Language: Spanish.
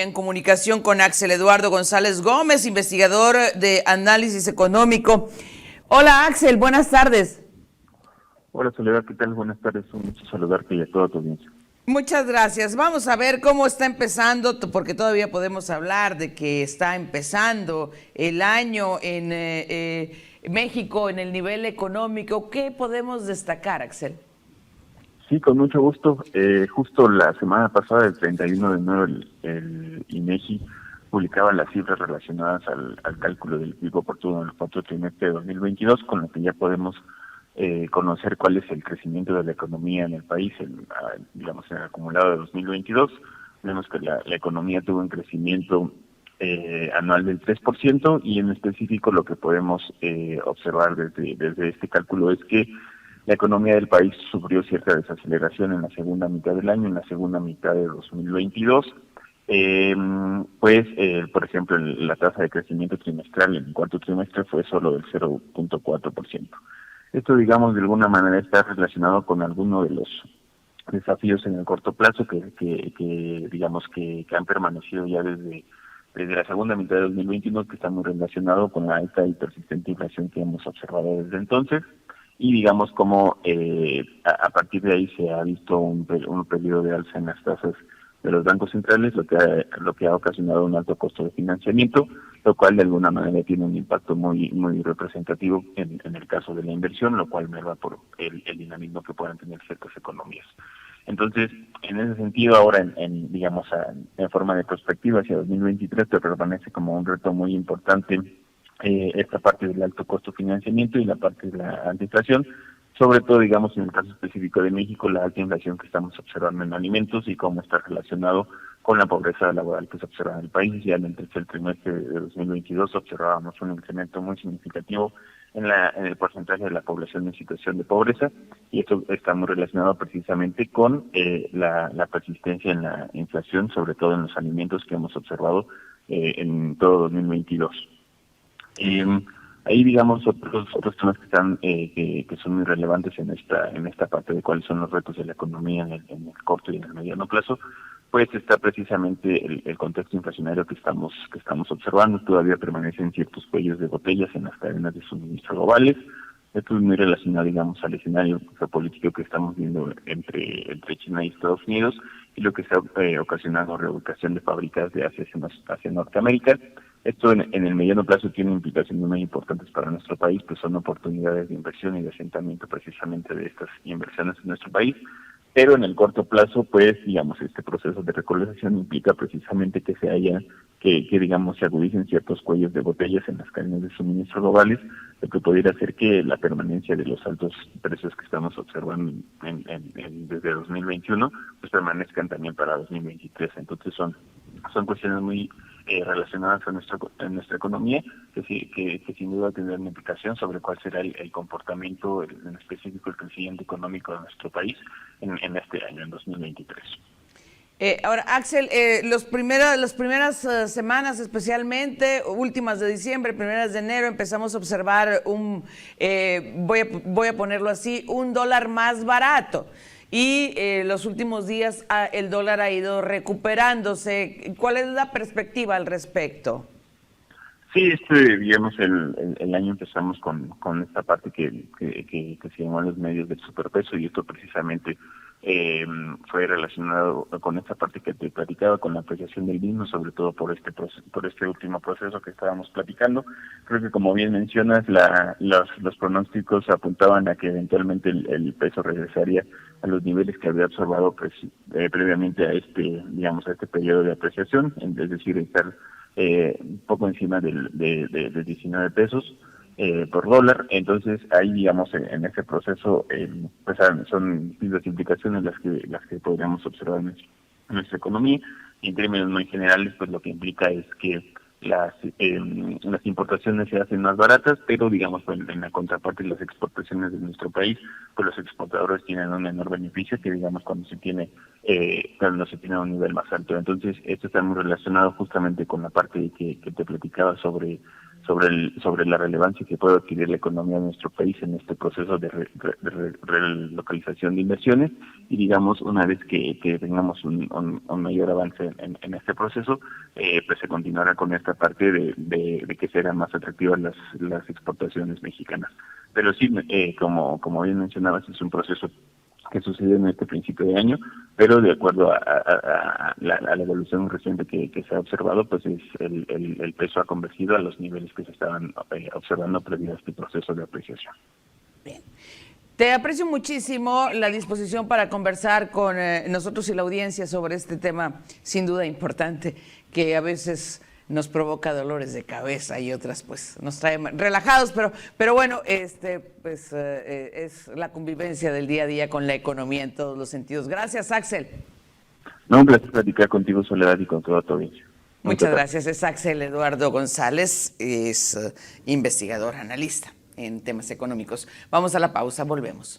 en comunicación con Axel Eduardo González Gómez, investigador de análisis económico. Hola Axel, buenas tardes. Hola Soledad, ¿qué tal? Buenas tardes, un gusto saludarte y a toda tu audiencia. Muchas gracias. Vamos a ver cómo está empezando, porque todavía podemos hablar de que está empezando el año en México en el nivel económico. ¿Qué podemos destacar, Axel? Sí, con mucho gusto. Justo la semana pasada, el 31 de enero, el INEGI publicaba las cifras relacionadas al cálculo del PIB oportuno en el cuarto trimestre de 2022, con lo que ya podemos conocer cuál es el crecimiento de la economía en el país, digamos, en el acumulado de 2022. Vemos que la economía tuvo un crecimiento anual del 3%, y en específico lo que podemos observar desde este cálculo es que la economía del país sufrió cierta desaceleración en la segunda mitad del año, en la segunda mitad de 2022. Por ejemplo, la tasa de crecimiento trimestral en el cuarto trimestre fue solo del 0.4%. Esto, digamos, de alguna manera está relacionado con alguno de los desafíos en el corto plazo que digamos que han permanecido ya desde la segunda mitad de 2021, que está muy relacionado con la alta y persistente inflación que hemos observado desde entonces. Y digamos como a partir de ahí se ha visto un periodo de alza en las tasas de los bancos centrales, lo que ha ocasionado un alto costo de financiamiento, lo cual de alguna manera tiene un impacto muy representativo en el caso de la inversión, lo cual merma por el dinamismo que puedan tener ciertas economías. Entonces, en ese sentido, ahora en forma de perspectiva hacia 2023, te permanece como un reto muy importante esta parte del alto costo de financiamiento y la parte de la alta inflación, sobre todo, digamos, en el caso específico de México, la alta inflación que estamos observando en alimentos y cómo está relacionado con la pobreza laboral que se observa en el país. Ya en el tercer trimestre de 2022 observábamos un incremento muy significativo en el porcentaje de la población en situación de pobreza, y esto está muy relacionado precisamente con la persistencia en la inflación, sobre todo en los alimentos que hemos observado en todo 2022. Ahí, digamos, otros temas que están que son muy relevantes en esta parte de cuáles son los retos de la economía en el corto y en el mediano plazo, pues está precisamente el contexto inflacionario que estamos observando. Todavía permanecen ciertos cuellos de botellas en las cadenas de suministro globales. Esto es muy relacionado, digamos, al escenario geopolítico que estamos viendo entre China y Estados Unidos, y lo que está ocasionando reubicación de fábricas de Asia hacia Norteamérica. Esto en el mediano plazo tiene implicaciones muy importantes para nuestro país, pues son oportunidades de inversión y de asentamiento precisamente de estas inversiones en nuestro país. Pero en el corto plazo, pues, digamos, este proceso de recolonización implica precisamente que digamos, se agudicen ciertos cuellos de botellas en las cadenas de suministro globales, lo que pudiera hacer que la permanencia de los altos precios que estamos observando desde 2021, pues permanezcan también para 2023. Entonces son cuestiones muy relacionadas a nuestra economía, que sin duda tendrán una implicación sobre cuál será el comportamiento, en específico el crecimiento económico de nuestro país en este año, en 2023. Ahora, Axel, las primeras semanas, especialmente últimas de diciembre, primeras de enero, empezamos a observar voy a ponerlo así, un dólar más barato. Y los últimos días el dólar ha ido recuperándose. ¿Cuál es la perspectiva al respecto? Sí, digamos, el año empezamos con esta parte que se llamó los medios del superpeso, y esto precisamente fue relacionado con esta parte que te platicaba, con la apreciación del mismo, sobre todo por este último proceso que estábamos platicando. Creo que, como bien mencionas, los pronósticos apuntaban a que eventualmente el peso regresaría a los niveles que había observado previamente a este periodo de apreciación, es decir, estar un poco encima de 19 pesos por dólar. Entonces ahí, digamos, en ese proceso pues son las implicaciones las que podríamos observar en nuestra economía. Y en términos muy generales, pues lo que implica es que las importaciones se hacen más baratas, pero digamos, pues, en la contraparte de las exportaciones de nuestro país, pues los exportadores tienen un menor beneficio que, digamos, cuando se tiene a un nivel más alto. Entonces esto está muy relacionado justamente con la parte que te platicaba sobre sobre la relevancia que puede adquirir la economía de nuestro país en este proceso de relocalización de inversiones, y digamos una vez que tengamos un mayor avance en este proceso, pues se continuará con esta parte de que serán más atractivas las exportaciones mexicanas. Pero sí, como bien mencionabas, es un proceso que sucedió en este principio de año, pero de acuerdo a la evolución reciente que se ha observado, pues es el peso ha convergido a los niveles que se estaban observando previo a este proceso de apreciación. Bien. Te aprecio muchísimo la disposición para conversar con nosotros y la audiencia sobre este tema, sin duda importante, que a veces nos provoca dolores de cabeza y otras pues nos trae relajados, pero bueno, es la convivencia del día a día con la economía en todos los sentidos. Gracias, Axel. No, un placer platicar contigo, Soledad, y con toda tu audiencia. Muchas gracias. Es Axel Eduardo González, es investigador, analista en temas económicos. Vamos a la pausa, volvemos.